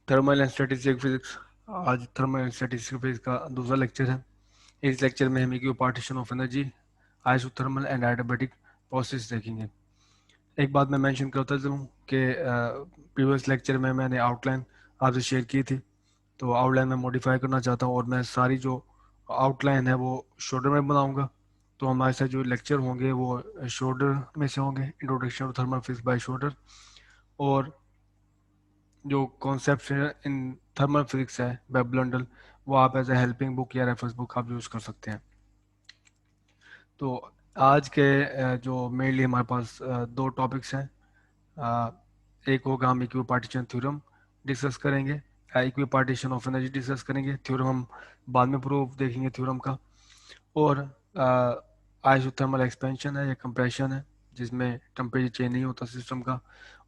Thermal and statistic physics. आज thermal and statistic physics का दूसरा लेक्चर है। इस लेक्चर में हम equipartition of energy, isothermal and adiabatic process देखेंगे। एक बात मैं मेंशन करता चलूँ कि प्रीवियस लेक्चर में मैंने आउटलाइन आपसे शेयर की थी, तो आउटलाइन में मॉडिफाई करना चाहता हूँ और मैं सारी जो आउटलाइन है वो शोल्डर में बनाऊंगा। तो हमारे साथ जो लेक्चर होंगे वो शोल्डर में से होंगे, introduction to thermal physics by Schroeder. और जो कॉन्सेप्ट इन थर्मल फिजिक्स है वेब बंडल, वो आप एज ए हेल्पिंग बुक या रेफरेंस बुक आप यूज़ कर सकते हैं। तो आज के जो मेनली हमारे पास दो टॉपिक्स हैं। अ, एक होगा हम इक्विपार्टीशन थ्योरम डिस्कस करेंगे, इक्विपार्टीशन ऑफ एनर्जी डिस्कस करेंगे। थ्योरम हम बाद में प्रूफ देखेंगे थ्योरम का। और आइसोथर्मल एक्सपेंशन है या कंप्रेशन है, जिसमें टेम्परेचर चेंज नहीं होता सिस्टम का।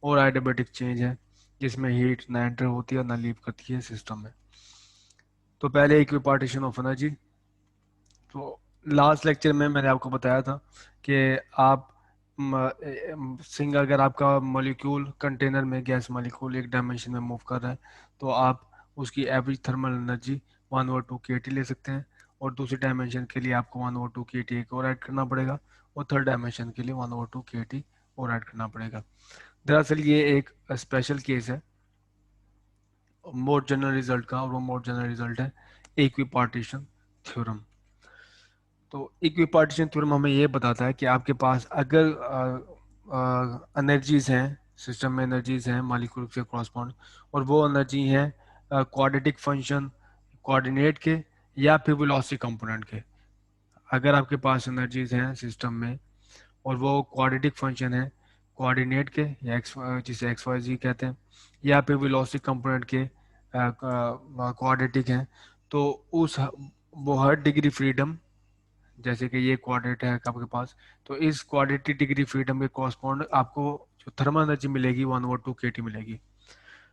और आइडियाबैटिक चेंज है, जिसमें हीट ना एंटर होती है ना लीव करती है सिस्टम में। तो पहले इक्विपार्टीशन ऑफ एनर्जी। तो लास्ट लेक्चर में मैंने आपको बताया था कि आप सिंग अगर आपका मॉलिक्यूल कंटेनर में गैस मॉलिक्यूल एक डायमेंशन में मूव कर रहा है, तो आप उसकी एवरेज थर्मल एनर्जी 1/2 kT ले सकते हैं। और दूसरी डायमेंशन के लिए आपको 1/2 kT एक और ऐड करना पड़ेगा, और थर्ड डायमेंशन के लिए 1/2 kT और ऐड करना पड़ेगा। दरअसल ये एक स्पेशल केस है मोर जनरल रिजल्ट का, और वो मोर जनरल रिजल्ट है इक्विपार्टीशन थ्योरम। तो इक्विपार्टीशन थ्योरम हमें ये बताता है कि आपके पास अगर एनर्जीज हैं, सिस्टम में एनर्जीज हैं मॉलिक्यूल से क्रॉसपॉन्ड, और वो एनर्जी हैं क्वाड्रेटिक फंक्शन कोऑर्डिनेट के या फिर वेलोसिटी कंपोनेंट के। अगर आपके पास एनर्जीज हैं सिस्टम में और वो क्वाड्रेटिक फंक्शन है कोऑर्डिनेट के या एक्स, जिसे एक्स वाई जी कहते हैं, या फिर वेलोसिटी कंपोनेंट के क्वाड्रेटिक हैं, तो उस वो हर डिग्री फ्रीडम, जैसे कि ये क्वाड्रेट है आपके पास, तो इस क्वाड्रेटिक डिग्री फ्रीडम के कॉरस्पॉन्ड आपको जो थर्मल एनर्जी मिलेगी 1/2 kT मिलेगी।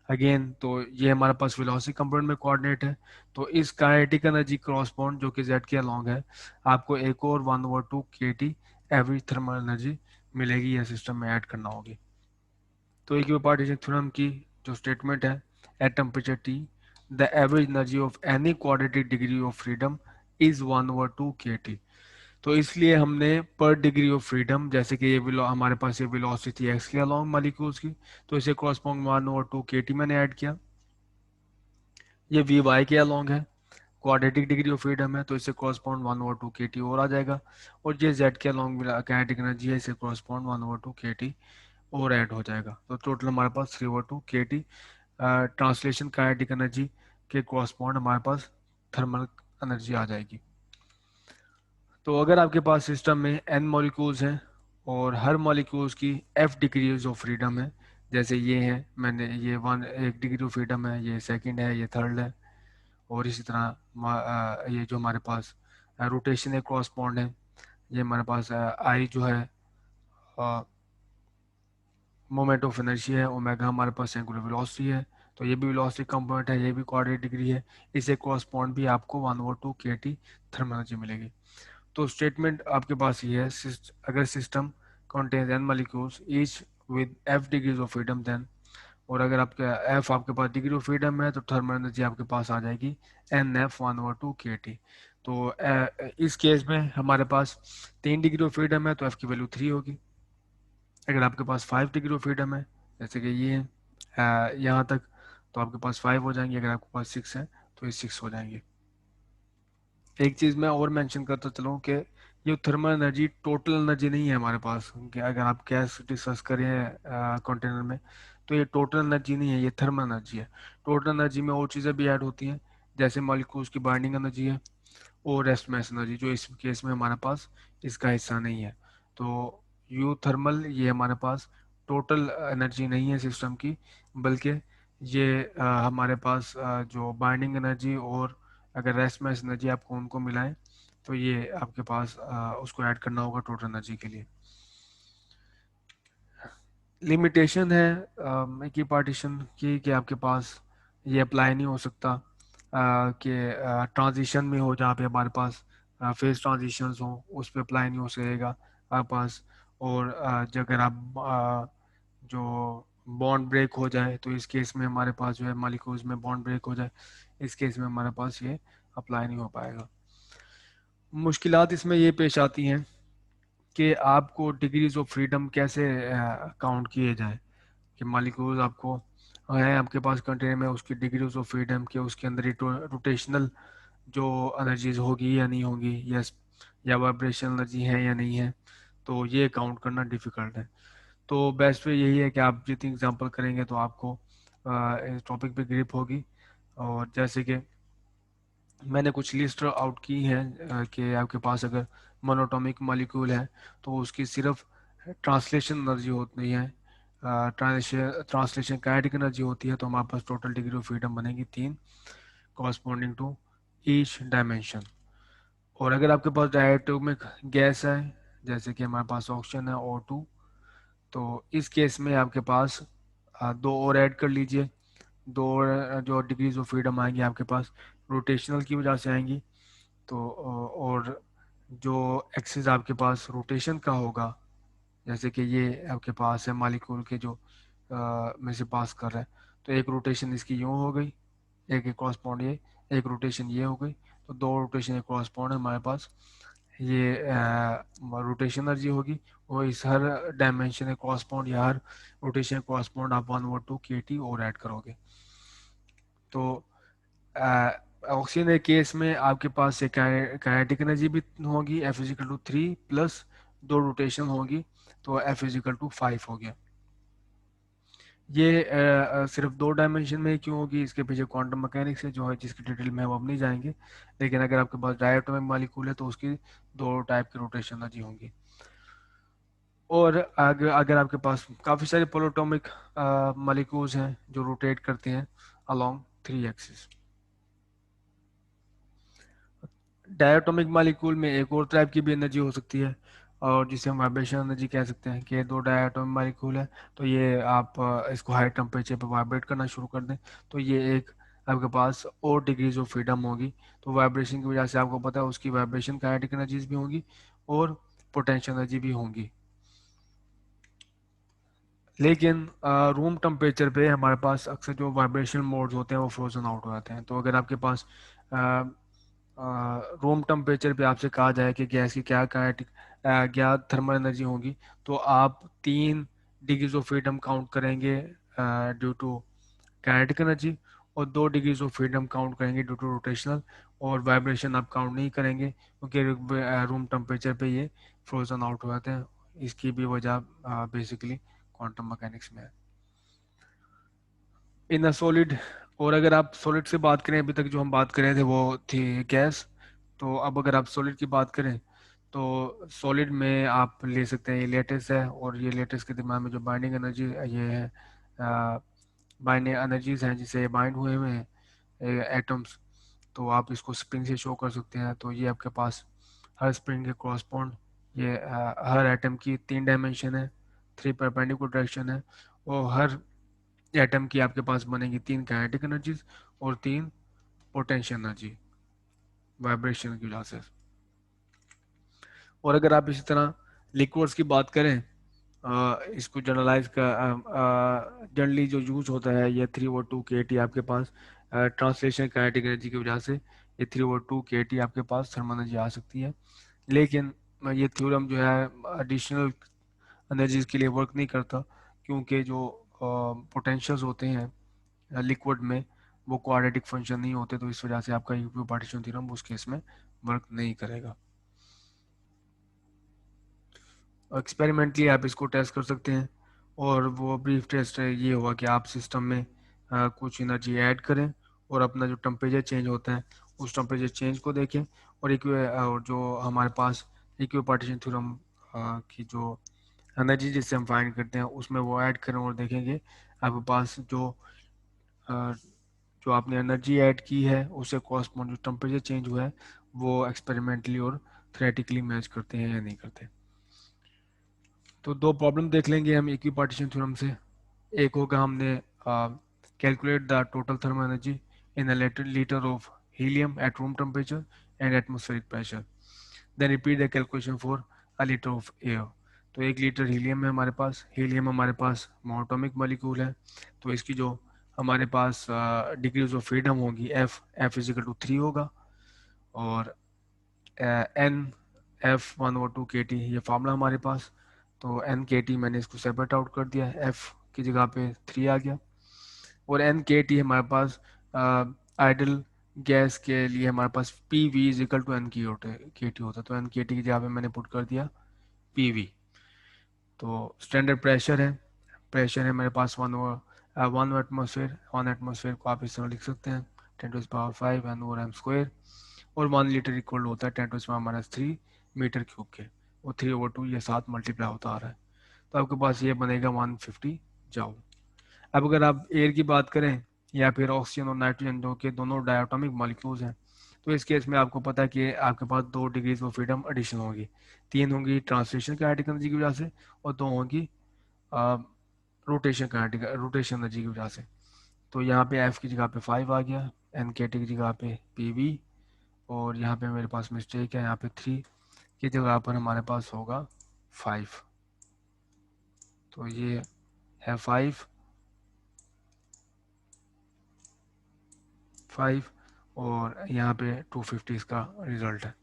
अगेन तो ये हमारे पास वेलोसिटी कंपोनेंट में कोऑर्डिनेट है, तो इस काइनेटिक एनर्जी कॉरस्पॉन्ड जो कि जेड के अलोंग है, आपको एक और 1/2 kT एवरेज थर्मल एनर्जी मिलेगी या सिस्टम में ऐड करना होगी। तो इक्विपार्टीशन थ्योरम की जो स्टेटमेंट है, at temperature T the average energy of any quadratic degree of freedom is 1/2 kT। तो इसलिए हमने पर डिग्री ऑफ फ्रीडम, जैसे कि ये हमारे पास ये वेलोसिटी एक्स के अलोंग मॉलिक्यूल्स की, तो इसे क्रॉसपॉन्ड 1/2 kT मैंने ऐड किया। ये वी वाई के अलोंग है, क्वाड्रेटिक डिग्री ऑफ फ्रीडम है, तो इसे क्रॉसपॉन्ड 1/2 kT और आ जाएगा। और ये जेड के अलोंग काइनेटिक एनर्जी है, इसे क्रॉसपॉन्ड 1/2 kT और ऐड हो जाएगा। तो टोटल हमारे पास 3/2 kT ट्रांसलेशन काइनेटिक एनर्जी के कॉरस्पॉन्ड हमारे पास थर्मल एनर्जी आ जाएगी। तो अगर आपके पास सिस्टम में एन मॉलिक्यूल्स हैं और हर मॉलिक्यूल्स की एफ डिग्रीज ऑफ फ्रीडम है, जैसे ये है, मैंने ये वन एक डिग्री ऑफ फ्रीडम है, ये सेकंड है, ये थर्ड है, और इसी तरह ये जो हमारे पास रोटेशन है कॉरस्पॉन्ड है, ये हमारे पास आई जो है मोमेंट ऑफ एनर्जी है, ओमेगा हमारे पास एंगुलर वेलोसिटी है, तो ये भी वेलोसिटी कंपोनेंट है, ये भी कोऑर्डिनेट डिग्री है, इसे कॉरस्पॉन्ड भी आपको 1/2 kT थर्मल एनर्जी मिलेगी। तो स्टेटमेंट आपके पास ये है, अगर system contains n molecules each with f degrees of freedom then, और अगर आपका f आपके पास डिग्री ऑफ फ्रीडम है, तो थर्मल एनर्जी आपके पास आ जाएगी NF 1/2 kT। तो इस केस में हमारे पास 3 डिग्री ऑफ फ्रीडम है, तो f की वैल्यू 3 होगी। अगर आपके पास 5 डिग्री ऑफ फ्रीडम है, जैसे कि ये है यहाँ तक, तो आपके पास 5 हो जाएंगे। अगर आपके पास 6 है, तो ये 6 हो जाएंगे। एक चीज मैं और मेंशन करता चलूँ कि ये थर्मल एनर्जी टोटल एनर्जी नहीं है हमारे पास, कि अगर आप गैस डिस्कस करें कंटेनर में, तो ये टोटल एनर्जी नहीं है, ये थर्मल एनर्जी है। टोटल एनर्जी में और चीज़ें भी ऐड होती हैं, जैसे मॉलिक्यूल्स की बाइंडिंग एनर्जी है और रेस्ट मास एनर्जी, जो इस केस में हमारे पास इसका हिस्सा नहीं है। तो यू थर्मल ये हमारे पास टोटल एनर्जी नहीं है सिस्टम की, बल्कि ये हमारे पास जो बाइंडिंग एनर्जी और अगर रेस्ट मास एनर्जी आपको उनको मिलाएं, तो ये आपके पास उसको ऐड करना होगा टोटल एनर्जी के लिए। लिमिटेशन है की पार्टीशन की कि आपके पास ये अप्लाई नहीं हो सकता कि ट्रांजिशन में हो, जहाँ पे हमारे पास फेज ट्रांजिशंस हो, उस पर अप्लाई नहीं हो सकेगा आपके पास। और अगर आप जो बॉन्ड ब्रेक हो जाए, तो इस केस में हमारे पास जो है मॉलिक्यूल्स में बॉन्ड ब्रेक हो जाए, इस केस में हमारे पास ये अप्लाई नहीं हो पाएगा। मुश्किलात इसमें ये पेश आती हैं कि आपको डिग्रीज ऑफ फ्रीडम कैसे काउंट किए जाए, कि मॉलिक्यूल्स आपको है आपके पास कंटेनर में, उसकी डिग्रीज ऑफ फ्रीडम के उसके अंदर रोटेशनल जो एनर्जीज होगी या नहीं होगी, या वाइब्रेशनल एनर्जी है या नहीं है, तो ये काउंट करना डिफिकल्ट है। तो बेस्ट वे यही है कि आप जितनी एग्जांपल करेंगे तो आपको इस टॉपिक पे ग्रिप होगी। और जैसे कि मैंने कुछ लिस्ट आउट की है कि आपके पास अगर मोनोटॉमिक मॉलिक्यूल है तो उसकी सिर्फ ट्रांसलेशन एनर्जी होती है, ट्रांसलेशन काइनेटिक एनर्जी होती है, तो हमारे पास टोटल डिग्री ऑफ फ्रीडम बनेगी 3, कॉरस्पॉन्डिंग टू ईच डायमेंशन। और अगर आपके पास डायटोमिक गैस है, जैसे कि हमारे पास ऑक्सीजन है O2, तो इस केस में आपके पास दो और ऐड कर लीजिए। दो और जो डिग्रीज ऑफ फ्रीडम आएंगी आपके पास रोटेशनल की वजह से आएंगी। तो और जो एक्सिस आपके पास रोटेशन का होगा, जैसे कि ये आपके पास है मॉलिक्यूल के जो में से पास कर रहा है, तो एक रोटेशन इसकी यूँ हो गई, एक एक कॉरस्पॉन्ड ये, एक रोटेशन ये हो गई, तो दो रोटेशन एक कॉरस्पॉन्ड है हमारे पास, ये रोटेशन एनर्जी होगी। और इस हर डायमेंशन के कॉरस्पॉन्ड या हर रोटेशन कॉरस्पॉन्ड आप 1/2 kT और ऐड करोगे। तो ऑक्सीजन के केस में आपके पास एक काइनेटिक एनर्जी भी होगी, F=3 प्लस दो रोटेशन होगी, तो F=5 हो गया। ये सिर्फ दो डायमेंशन में ही क्यों होगी, इसके पीछे क्वांटम मैकेनिक्स है जो है, जिसकी डिटेल में हम अब नहीं जाएंगे। लेकिन अगर आपके पास डायटोमिक मॉलिक्यूल है तो उसकी दो टाइप की रोटेशन एनर्जी होंगी। और अगर आपके पास काफ़ी सारे पोलोटोमिक मॉलिक्यूल्स हैं जो रोटेट करते हैं अलोंग 3 एक्सिस। डायटोमिक मॉलिक्यूल में एक और टाइप की भी एनर्जी हो सकती है, और जिसे हम वाइब्रेशन एनर्जी कह सकते हैं, कि दो डायटोमिक मॉलिक्यूल है तो ये आप इसको हाई टेम्परेचर पर वाइब्रेट करना शुरू कर दें, तो ये एक आपके पास और डिग्रीज ऑफ फ्रीडम होगी। तो वाइब्रेशन की वजह से आपको पता है उसकी वाइब्रेशन काइनेटिक एनर्जीज भी होंगी और पोटेंशियल एनर्जी भी होंगी। लेकिन रूम टेम्परेचर पे हमारे पास अक्सर जो वाइब्रेशन मोड्स होते हैं वो फ्रोजन आउट हो जाते हैं। तो अगर आपके पास रूम टेम्परेचर पे आपसे कहा जाए कि गैस की क्या काइनेटिक क्या थर्मल एनर्जी होगी, तो आप 3 डिग्रीज ऑफ फ्रीडम काउंट करेंगे ड्यू टू काइनेटिक एनर्जी, और 2 डिग्रीज ऑफ फ्रीडम काउंट करेंगे ड्यू टू रोटेशनल, और वाइब्रेशन आप काउंट नहीं करेंगे क्योंकि रूम टेम्परेचर पे ये फ्रोजन आउट हो जाते हैं। इसकी भी वजह बेसिकली क्वांटम मैकेनिक्स में है। इन अ सॉलिड, और अगर आप सॉलिड से बात करें, अभी तक जो हम बात कर रहे थे वो थी गैस, तो अब अगर आप सॉलिड की बात करें तो सॉलिड में आप ले सकते हैं ये लेटेस है, और ये लेटेस के दिमाग में जो बाइंडिंग एनर्जी ये है, बाइंडिंग एनर्जीज हैं जिसे बाइंड हुए हुए हैं एटम्स, तो आप इसको स्प्रिंग से शो कर सकते हैं। तो ये आपके पास हर स्प्रिंग के कॉरस्पॉन्ड ये हर एटम की 3 डायमेंशन है, 3 परपेंडिकुलर डायरेक्शन है, और हर एटम की आपके पास बनेगी 3 काइनेटिक एनर्जीज और 3 पोटेंशियल एनर्जी वाइब्रेशन की वजह से। और अगर आप इसी तरह लिक्विड्स की बात करें, इसको जनरलाइज का जनरली जो यूज होता है ये 3/2 kT आपके पास ट्रांसलेशन काइनेटिक एनर्जी की वजह से ये 3/2 kT आपके पास थर्मल एनर्जी आ सकती है। लेकिन ये थ्योरम जो है एडिशनल एनर्जीज के लिए वर्क नहीं करता, क्योंकि जो पोटेंशियल्स होते हैं लिक्विड में वो क्वाड्रेटिक फंक्शन नहीं होते, तो इस वजह से आपका यूक्लिड पार्टीशन थ्योरम उस केस में वर्क नहीं करेगा। एक्सपेरिमेंटली आप इसको टेस्ट कर सकते हैं, और वो ब्रीफ टेस्ट ये होगा कि आप सिस्टम में कुछ एनर्जी ऐड करें और अपना जो टेम्परेचर चेंज होता है उस टेम्परेचर चेंज को देखें, और और जो हमारे पास इक्वी पार्टीशन थ्योरम की जो एनर्जी जिससे हम फाइंड करते हैं उसमें वो ऐड करें, और देखेंगे आपके पास अ, जो आपने एनर्जी ऐड की है उससे कॉरस्पॉन्ड जो टेम्परेचर चेंज हुआ है वो एक्सपेरिमेंटली और थ्योरेटिकली मैच करते हैं या नहीं करते। तो दो प्रॉब्लम देख लेंगे हम इक्वी पार्टीशन थ्योरम से। एक होगा हमने calculate the total thermal energy in a litre of helium at room temperature and atmospheric pressure, then repeat the calculation for a litre of air. तो 1 लीटर हीलियम है हमारे पास। हीलियम हमारे पास monoatomic molecule है, तो इसकी जो हमारे पास डिग्रीज ऑफ फ्रीडम होगी एफ इजिकल टू 3 होगा। और एन F1O2 kT ये फार्मूला हमारे पास। तो N kT मैंने इसको सेपरेट आउट कर दिया, F की जगह पे 3 आ गया। और N kT हमारे पास आइडल गैस के लिए हमारे पास PV equal to N kT होता है। तो N kT की जगह पे मैंने पुट कर दिया PV। तो स्टैंडर्ड प्रेशर है मेरे पास 1 एटमोसफेयर। 1 एटमोसफेयर को आप इस तरह लिख सकते हैं 10⁵ N/m²। और 1 लीटर इक्वल होता है 10⁻³ मीटर क्यूब के। वो 3/2 ये 7 मल्टीप्लाई होता आ रहा है। तो आपके पास ये बनेगा 150 जाउल। अब अगर आप एयर की बात करें या फिर ऑक्सीजन और नाइट्रोजन जो कि दोनों डायटोमिक मॉलिक्यूल्स हैं, तो इस केस में आपको पता है कि आपके पास 2 डिग्रीज ऑफ फ्रीडम एडिशन होगी। 3 होंगी ट्रांसलेशन काइनेटिक एनर्जी की वजह से, और 2 होंगी रोटेशन एनर्जी की वजह से। तो यहाँ पे एफ की जगह पे 5 आ गया, N kT की जगह पे PV, और यहाँ पे मेरे पास मिस्टेक है, यहाँ पे 3 की जगह पर हमारे पास होगा 5। तो ये है 5 और यहाँ पे 250 इसका रिजल्ट है।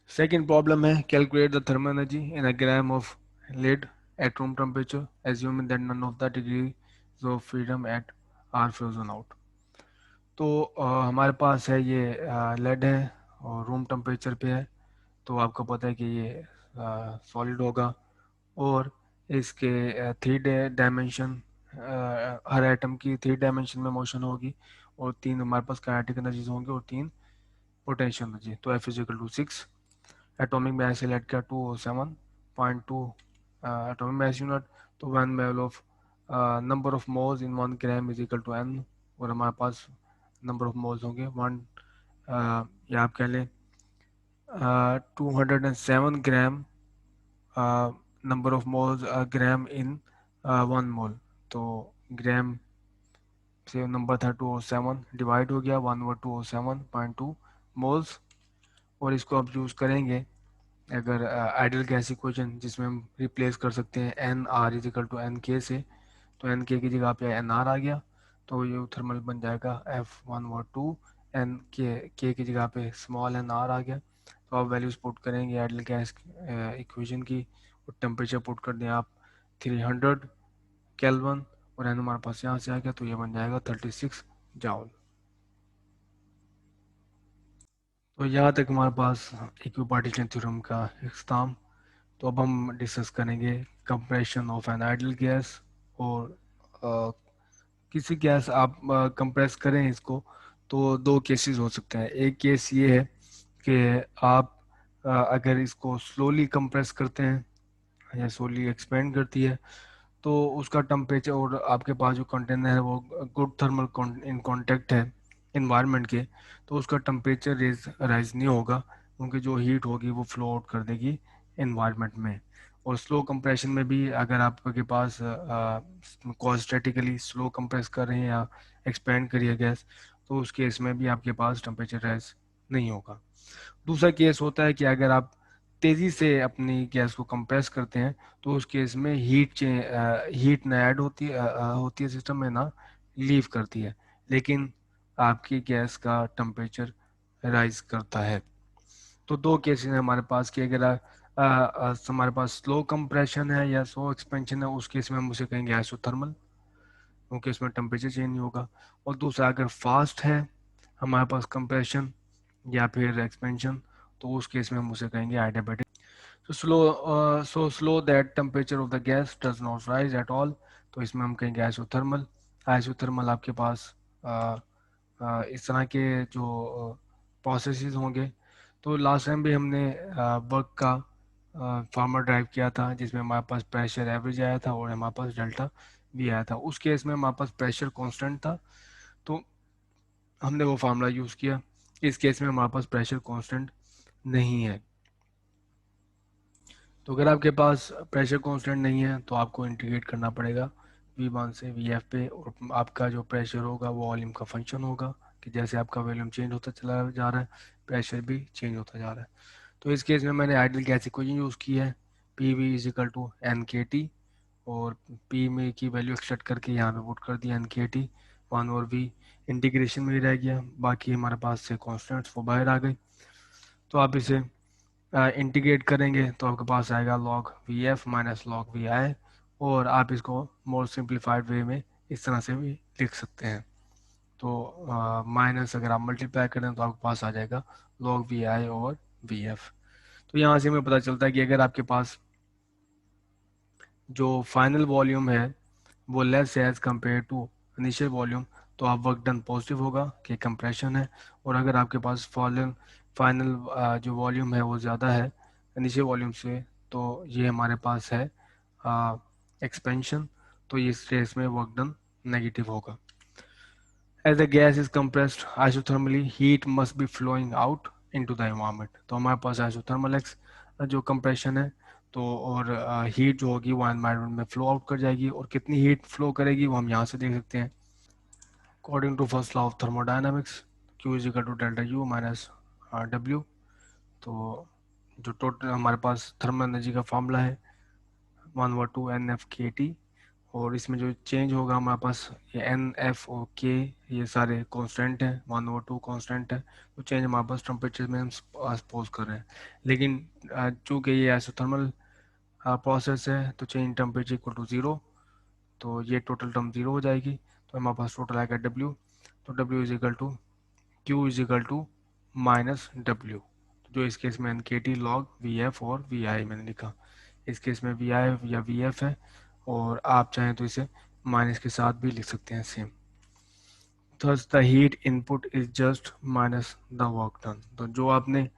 सेकेंड प्रॉब्लम है calculate the thermal energy in a gram of lead at room temperature assuming that none of the degrees of freedom at are frozen out। तो हमारे पास है ये लेड है और रूम टेम्परेचर पे है। तो आपको पता है कि ये सॉलिड होगा, और इसके 3 डायमेंशन, हर एटम की 3 डायमेंशन में मोशन होगी, और 3 हमारे पास काइनेटिक एनर्जीज होंगी और 3 पोटेंशियल एनर्जी। तो F equal to 6। Atomic mass है लेड का 207.2 एटॉमिक मास यूनिट। तो one mole of number of moles in 1 gram is equal to n। और हमारे पास नंबर ऑफ मोल्स होंगे 1, या आप कह लें 207 ग्राम नंबर ऑफ मोल्स ग्राम इन 1 मोल। तो ग्राम से नंबर था 207, डिवाइड हो गया 1/207.2 मोल्स। और इसको आप यूज़ करेंगे अगर आइडियल गैस इक्वेशन जिसमें हम रिप्लेस कर सकते हैं N R equal to N K से। तो एन के की जगह पे एन आर आ गया, तो ये थर्मल बन जाएगा F1/2। के की जगह पे स्मॉल एन आर आ गया। तो आप वैल्यूज पुट करेंगे आइडियल गैस इक्वेशन की, और टेम्परेचर पुट कर दें आप 300 केल्विन, और एन हमारे पास यहाँ से आ गया, तो ये बन जाएगा 36 जाउल। तो यहाँ तक हमारे पास इक्विपार्टीशन थ्योरम का इख्तिताम। तो अब हम डिस्कस करेंगे compression of an ideal gas. और अ, किसी गैस आप कंप्रेस करें इसको, तो 2 केसेस हो सकते हैं। एक केस ये है कि आप अगर इसको स्लोली कंप्रेस करते हैं या स्लोली एक्सपेंड करती है, तो उसका टेम्परेचर और आपके पास जो कंटेनर है वो गुड थर्मल इन कांटेक्ट है इन्वायरमेंट के, तो उसका टेम्परेचर राइज नहीं होगा, क्योंकि जो हीट होगी वो फ्लो आउट कर देगी इन्वायरमेंट में। और स्लो कंप्रेशन में भी अगर आपके पास कॉन्स्टेटिकली स्लो कंप्रेस कर रहे हैं या एक्सपेंड करिए गैस, तो उस केस में भी आपके पास टेम्परेचर राइज नहीं होगा। दूसरा केस होता है कि अगर आप तेज़ी से अपनी गैस को कंप्रेस करते हैं, तो उस केस में हीट ना ऐड होती है सिस्टम में, ना लीव करती है, लेकिन आपकी गैस का टेम्परेचर राइज करता है। तो 2 केसेस हैं हमारे पास कि अगर हमारे पास स्लो कंप्रेशन है या स्लो एक्सपेंशन है, उस केस में हम उसे कहेंगे आइसोथर्मल, क्योंकि इसमें टेम्परेचर चेंज नहीं होगा। और दूसरा अगर फास्ट है हमारे पास कंप्रेशन या फिर एक्सपेंशन, तो उस केस में हम उसे कहेंगे आइडियाबैटिक। so slow that temperature of the gas does not rise at all, तो इसमें हम कहेंगे आइसोथर्मल। आइसोथर्मल आपके पास इस तरह के जो प्रोसेसेस होंगे। तो लास्ट टाइम भी हमने वर्क का फार्मर ड्राइव किया था, जिसमें हमारे पास प्रेशर एवरेज आया था और हमारे पास डेल्टा भी आया था। उस केस में हमारे पास प्रेशर कांस्टेंट था, तो हमने वो फार्मूला यूज़ किया। इस केस में हमारे पास प्रेशर कांस्टेंट नहीं है। तो अगर आपके पास प्रेशर कांस्टेंट नहीं है, तो आपको इंटीग्रेट करना पड़ेगा V1 से Vf पे, और आपका जो प्रेशर होगा वो वॉल्यूम का फंक्शन होगा, कि जैसे आपका वॉल्यूम चेंज होता चला जा रहा है, प्रेशर भी चेंज होता जा रहा है। तो इस केस में मैंने आइडियल गैस इक्वेशन यूज़ की है, P V is equal to N K T, और पी में की वैल्यू एक्सट्रैक्ट करके यहाँ पे पुट कर दिया एन के टी, वन और वी इंटीग्रेशन में ही रह गया, बाकी हमारे पास से कॉन्स्टेंट्स वो बाहर आ गई। तो आप इसे इंटीग्रेट करेंगे तो आपके पास आएगा log V F minus log V I, और आप इसको मोर सिंप्लीफाइड वे में इस तरह से भी लिख सकते हैं। तो माइनस अगर आप मल्टीप्लाई करें तो आपके पास आ जाएगा लॉग वी आई और वी एफ। तो यहाँ से हमें पता चलता है कि अगर आपके पास जो फाइनल वॉल्यूम है वो लेस है as compare to initial volume, तो आप वर्क डन पॉजिटिव होगा कि कंप्रेशन है। और अगर आपके पास फाइनल जो वॉल्यूम है वो ज़्यादा है इनिशियल वॉल्यूम से, तो ये हमारे पास है एक्सपेंशन, तो इस केस में वर्क डन नेगेटिव होगा। As the gas is compressed isothermally, heat must be flowing out into the environment. तो हमारे पास isothermal जो कंप्रेशन है, तो और हीट जो होगी वो एनवायरनमेंट में फ्लो आउट कर जाएगी, और कितनी हीट फ्लो करेगी वो हम यहाँ से देख सकते हैं। According to first law of thermodynamics, Q is equal to delta U minus W. तो जो टोटल हमारे पास थर्मल एनर्जी का फॉर्मूला है 1/2 NF/kT, और इसमें जो चेंज होगा हमारे पास ये एन एफ और के, ये सारे कांस्टेंट हैं, 1/2 कांस्टेंट है। तो चेंज हमारे पास टेम्परेचर में हम सपोज कर रहे हैं, लेकिन चूंकि ये आइसोथर्मल प्रोसेस है तो change temperature equal to zero, तो ये टोटल टर्म ज़ीरो हो जाएगी। तो हमारे पास टोटल आएगा डब्ल्यू, तो W is equal to Q is equal to minus W, जो इस केस में N K T log V F और वी आई मैंने लिखा। इस केस में वी आई या वी एफ है, और आप चाहें तो इसे माइनस के साथ भी लिख सकते हैं same. Thus the heat input is just minus the work done. तो जो आपने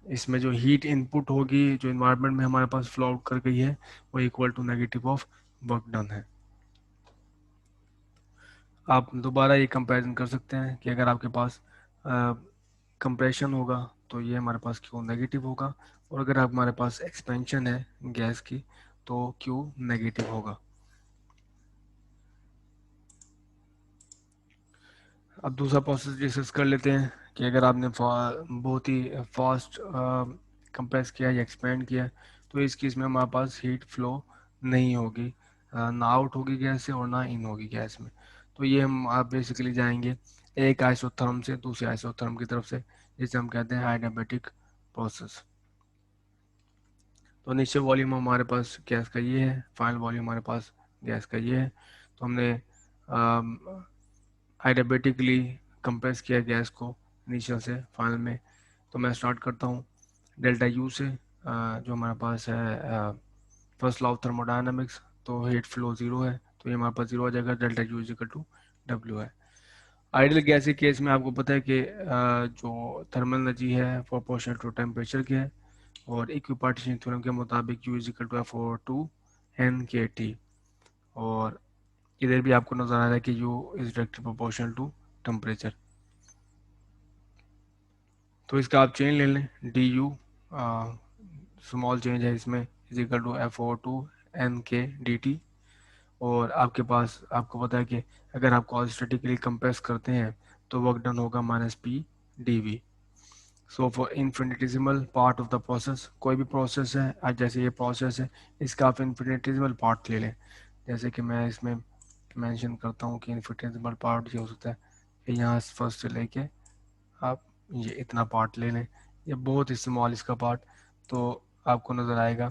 इसमें जो हीट इनपुट होगी जो इन्वायरमेंट में हमारे पास फ्लो आउट कर गई है वो equal to negative of work done है। आप दोबारा ये कंपैरिजन कर सकते हैं कि अगर आपके पास कंप्रेशन होगा तो ये हमारे पास क्यू नेगेटिव होगा, और अगर आप हमारे पास एक्सपेंशन है गैस की तो क्यू नेगेटिव होगा। अब दूसरा प्रोसेस डिस्कस कर लेते हैं कि अगर आपने बहुत ही फास्ट कंप्रेस किया या एक्सपेंड किया, तो इस केस में हमारे पास हीट फ्लो नहीं होगी, ना आउट होगी गैस से और ना इन होगी गैस में। तो ये हम आप बेसिकली जाएंगे एक आइसोथर्म से दूसरे आइसोथर्म की तरफ से, जिसे हम कहते हैं आइडियाबैटिक प्रोसेस। तो इनिशियल वॉल्यूम हमारे पास गैस का ये है, फाइनल वॉल्यूम हमारे पास गैस का ये है। तो हमने आइडियाबेटिकली कंप्रेस किया गैस को इनिशियल से फाइनल में। तो मैं स्टार्ट करता हूँ डेल्टा यू से, जो हमारे पास है फर्स्ट लॉ ऑफ थर्मोडायनामिक्स, तो हीट फ्लो जीरो है, तो ये हमारे पास जीरो आ जाएगा, delta U is equal to W है। आइडियल गैस के केस में आपको पता है कि जो थर्मल एनर्जी है प्रोपोर्शनल टू टेम्परेचर की है, और इक्विपार्टीशन थ्योरम के मुताबिक U is equal to F over two N K T, और इधर भी आपको नजर आ रहा है कि u is directly proportional to temperature. तो इसका आप चेंज ले लें, डी यू स्मॉल चेंज है इसमें is equal to F over two N K D T, और आपके पास आपको पता है कि अगर आप कॉन्स्टेटिकली कंप्रेस करते हैं तो वर्क डन होगा minus P D V. So for infinitesimal part of the process, कोई भी प्रोसेस है आज जैसे ये प्रोसेस है, इसका आप इन्फिनिटेसिमल पार्ट ले लें। जैसे कि मैं इसमें मेंशन करता हूँ कि इन्फिनिटेसिमल पार्ट ये हो सकता है कि यहाँ फर्स्ट से लेके आप ये इतना पार्ट ले लें, ये बहुत ही स्मॉल इसका पार्ट, तो आपको नज़र आएगा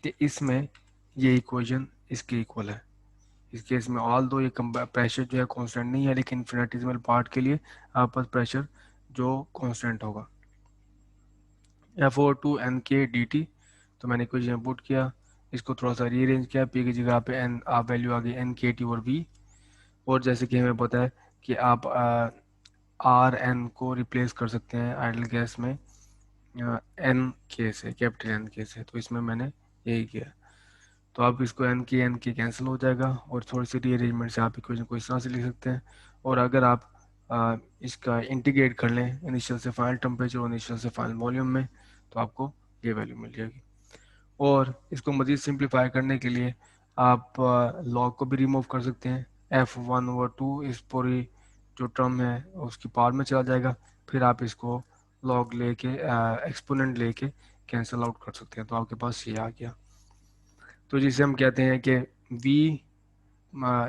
कि इसमें ये इक्वेशन इसके इक्वल है। इस केस में ऑल दो ये प्रेशर जो है कांस्टेंट नहीं है, लेकिन इन्फिनिटेसिमल पार्ट के लिए आपके पास प्रेशर जो कांस्टेंट होगा F over two N K D T. तो मैंने इक्वेशन पुट किया, इसको थोड़ा सा रीअरेंज किया, पी की जगह पे एन आप वैल्यू आ गई एन के टी और वी, और जैसे कि हमें पता है कि आप आर एन को रिप्लेस कर सकते हैं आइडल गैस में एन के से, कैपिटल एन के से, तो इसमें मैंने यही किया। तो आप इसको एन के कैंसिल हो जाएगा, और थोड़ी सी रीअरेंजमेंट से आप इक्वेशन को इस तरह से लिख सकते हैं। और अगर आप इसका इंटीग्रेट कर लें इनिशियल से फाइनल टेम्परेचर और इनिशियल से फाइनल वॉल्यूम में, तो आपको ये वैल्यू मिल जाएगी। और इसको मज़ीद सिंप्लीफाई करने के लिए आप लॉग को भी रिमूव कर सकते हैं, F1/2 इस पूरी जो टर्म है उसकी पावर में चला जाएगा, फिर आप इसको लॉग लेके एक्सपोनेंट लेके कैंसिल आउट कर सकते हैं। तो आपके पास ये आ गया। तो जिसे हम कहते हैं कि v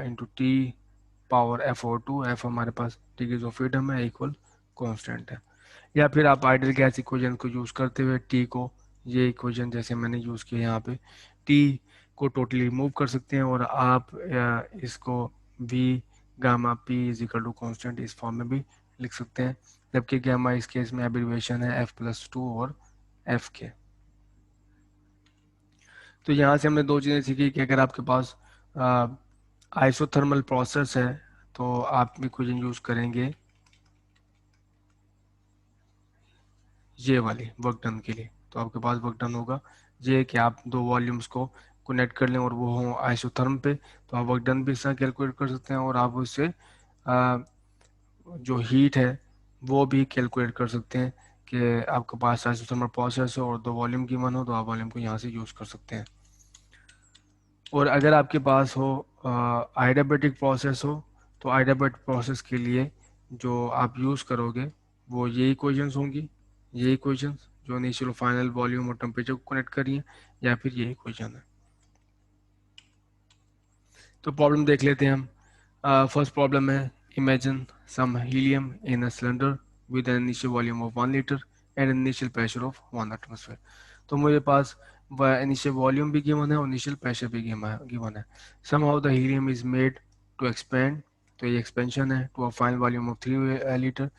into T power F over two, F हमारे पास डिग्रीज ऑफ फ्रीडम है, इक्वल कांस्टेंट है। या फिर आप आइडियल गैस इक्वेशन को यूज़ करते हुए टी को, ये इक्वेशन जैसे मैंने यूज़ किया यहाँ पे, टी को टोटली रिमूव कर सकते हैं और आप इसको V gamma P is equal to constant इस फॉर्म में भी लिख सकते हैं, जबकि गामा इस केस में एब्रीविएशन है एफ प्लस टू और एफ के। तो यहाँ से हमने दो चीज़ें सीखी कि अगर आपके पास आइसोथर्मल प्रोसेस है तो आप इक्वेशन यूज़ करेंगे ये वाली वर्क डन के लिए। तो आपके पास वर्क डन होगा ये कि आप दो वॉल्यूम्स को कनेक्ट कर लें और वो हो आइसोथर्म पे, तो आप वर्क डन भी इसका कैलकुलेट कर सकते हैं और आप उससे जो हीट है वो भी कैलकुलेट कर सकते हैं कि आपके पास आइसोथर्मल प्रोसेस हो और दो वॉल्यूम की मन हो तो आप वॉल्यूम को यहाँ से यूज़ कर सकते हैं। और अगर आपके पास हो आइडियाबैटिक प्रोसेस हो तो आइडियाबैटिक प्रोसेस के लिए जो आप यूज़ करोगे वो ये इक्वेशंस होंगी, ये इक्वेशंस जो इनिशियल फाइनल वॉल्यूम और टेम्परेचर को कनेक्ट करी हैं, या फिर ये इक्वेशन है। तो प्रॉब्लम देख लेते हैं हम। फर्स्ट प्रॉब्लम है, imagine some helium in a cylinder with an initial volume of 1 litre and initial pressure of 1 atmosphere. तो मुझे पास इनिशियल वॉल्यूम भी गिवन है और इनिशियल प्रेशर भी गिवन है। Somehow the helium is made to expand, तो ये एक्सपेंशन है to a final volume of 3 litre.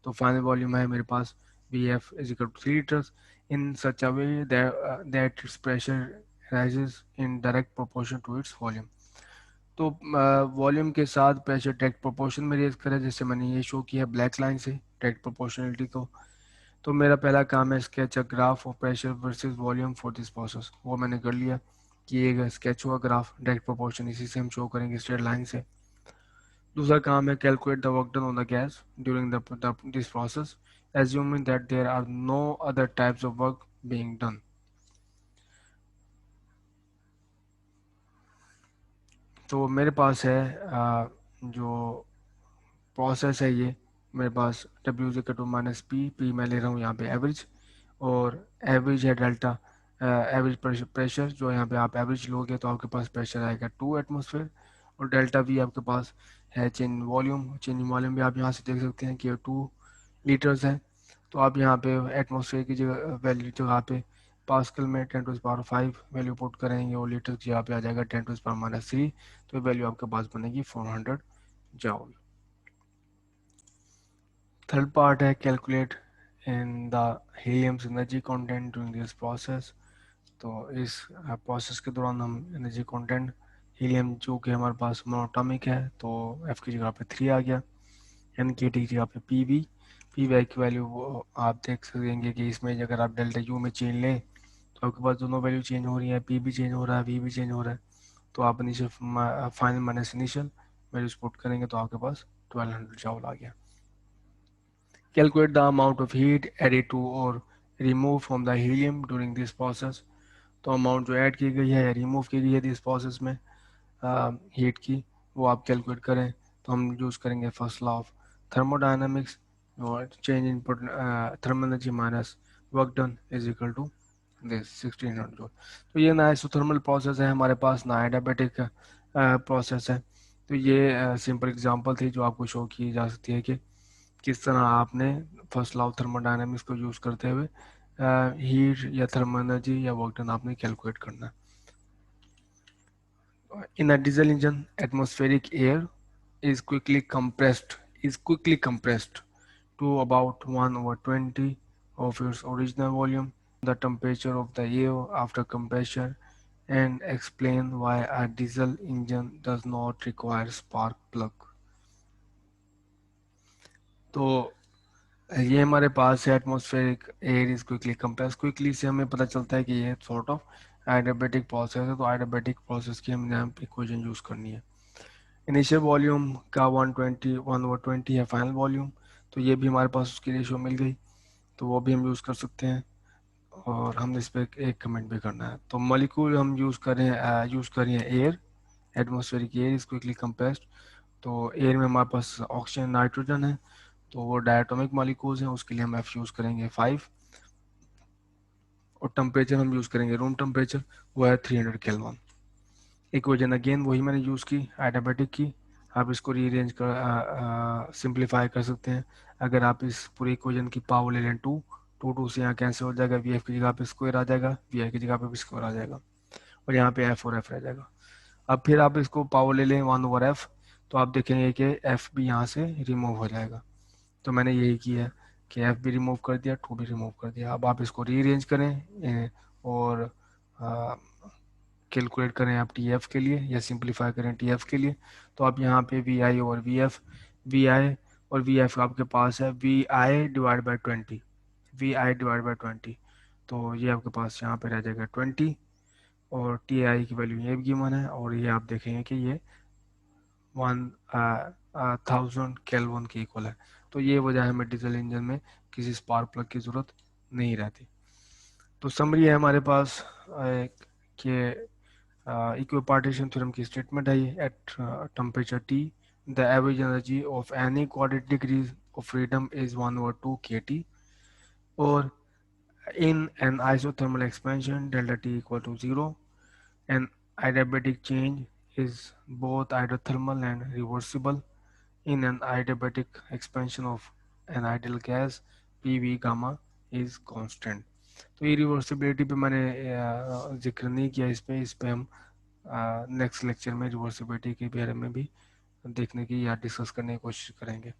तो फाइनल वॉल्यूम है मेरे पास V F is equal to 3 litres in such a way that it's pressure rises in direct proportion to its volume। तो volume के साथ प्रेशर डायरेक्ट प्रोपोर्शन में raise करें, जैसे मैंने ये शो किया ब्लैक लाइन से डायरेक्ट प्रोपोर्शनलिटी को। तो मेरा पहला काम है sketch a graph of pressure versus volume for this process, वो मैंने कर लिया कि ये स्केच हुआ ग्राफ डायरेक्ट प्रोपोर्शन, इसी से हम शो करेंगे स्ट्रेट लाइन से। दूसरा काम है calculate the work done on the gas during this process assuming that there are no other types of work being done. तो मेरे पास है जो प्रोसेस है ये मेरे पास W is equal to minus P, P मैं ले रहा हूँ यहाँ पे एवरेज, और एवरेज है डेल्टा एवरेज प्रेशर जो यहाँ पे आप एवरेज लोगे तो आपके पास प्रेशर आएगा 2 एटमोसफेयर, और डेल्टा वी आपके पास है चेंज वॉल्यूम, चेंज वॉल्यूम भी आप यहाँ से देख सकते हैं कि 2 लीटर्स है। तो आप यहाँ पे एटमोसफेयर की जगह वैल्यू जगह पे पास्कल में 10⁵ वैल्यू पुट करेंगे और लीटर की जगह पे आ जाएगा 10⁻⁻3, तो वैल्यू आपके पास बनेगी 400 जाउल। थर्ड पार्ट है calculate in the helium's energy content during this process. तो इस प्रोसेस के दौरान हम एनर्जी कंटेंट हीलियम जो कि हमारे पास मोनोटॉमिक है तो एफ की जगह पे 3 आ गया, एन की टी की जगह पे पी वी, पी वी की वैल्यू आप देख सकेंगे कि इसमें अगर आप डेल्टा यू में चेंज लें तो आपके पास दोनों वैल्यू चेंज हो रही है, पी भी चेंज हो रहा है, वी भी चेंज हो रहा है। तो आप initial final minus initial values put करेंगे तो आपके पास 1200 जाउल आ गया। Calculate the amount of heat added to or removed from the helium during this process। तो अमाउंट जो ऐड की गई है या रिमूव की गई है इस प्रोसेस में हीट की, वो आप कैलकुलेट करें। तो हम यूज़ करेंगे फर्स्ट लॉ ऑफ थर्मोडायनामिक्स और change in thermal energy minus work done is equal to this 1600 joule. तो ये ना आइसोथर्मल प्रोसेस है हमारे पास, ना एडियाबैटिक प्रोसेस है। तो ये सिंपल एग्जांपल थी जो आपको शो की जा सकती है कि किस तरह आपने फर्स्ट लॉ ऑफ थर्मोडायनामिक्स को यूज़ करते हुए हीट या थर्मल एनर्जी या वर्क डन आपने कैलकुलेट करना है। In a diesel engine, atmospheric air is quickly compressed to about 1/20 of its original volume. The temperature of the air after compression and explain why a diesel engine does not require spark plug। तो ये हमारे पास है atmospheric air is quickly compress, quickly से हमें पता चलता है कि ये सॉर्ट ऑफ एडियाबैटिक प्रोसेस है। तो एडियाबैटिक प्रोसेस की हमने यहाँ पे इक्वेशन यूज़ करनी है। इनिशियल वॉल्यूम का 1/20 है फाइनल वॉल्यूम, तो ये भी हमारे पास उसकी रेशियो मिल गई, तो वो भी हम यूज़ कर सकते हैं। और हमने इस पर एक कमेंट भी करना है। तो मॉलिक्यूल हम यूज़ कर रहे हैं air, atmospheric air is quickly compressed. तो एयर में हमारे पास ऑक्सीजन नाइट्रोजन है, तो वो डायटोमिक मॉलिक्यूल्स हैं, उसके लिए हम एफ यूज़ करेंगे 5, और टेम्परेचर हम यूज़ करेंगे रूम टेम्परेचर, वो है 300 केल्विन। इक्वेशन अगेन वही मैंने यूज़ की एडियाबेटिक की, आप इसको रीअरेंज कर सिंप्लीफाई कर सकते हैं। अगर आप इस पूरी इक्वेशन की पावर ले लें 2, 2 से यहाँ कैंसिल हो जाएगा, वी एफ की जगह पे स्क्वायर आ जाएगा, वी आई की जगह पे भी स्क्वायर आ जाएगा, और यहाँ पे एफ और एफ रह जाएगा। अब फिर आप इसको पावर ले लें 1/f, तो आप देखेंगे कि एफ भी यहाँ से रिमूव हो जाएगा। तो मैंने यही किया है कि एफ भी रिमूव कर दिया, 2 भी रिमूव कर दिया। अब आप इसको रीअरेंज करें और कैलकुलेट करें आप टी एफ के लिए, या सिंप्लीफाई करें टी एफ के लिए। तो आप यहाँ पे वी आई और वी आई और वी एफ आपके पास है V I divide by 20, V I divide by 20, तो ये आपके पास यहाँ पे रह जाएगा 20, और टी आई की वैल्यू ये भी गिवन है, और ये आप देखेंगे कि ये 1000 केल्विन के इक्वल है। तो ये वजह है हमें डीजल इंजन में किसी स्पार्क प्लग की ज़रूरत नहीं रहती। तो समरी है हमारे पास कि इक्विपार्टीशन थ्योरम की स्टेटमेंट है ये, at temperature T the average energy of any quadratic degree of freedom is 1/2 kT, और in an isothermal expansion delta T equal to 0, an adiabatic change is both isothermal and reversible. In an adiabatic expansion of an ideal gas, PV gamma is constant. तो ये reversibility पे मैंने जिक्र नहीं किया, इस पे हम नेक्स्ट लेक्चर में रिवर्सिबिलिटी के बारे में भी देखने की या डिस्कस करने की कोशिश करेंगे।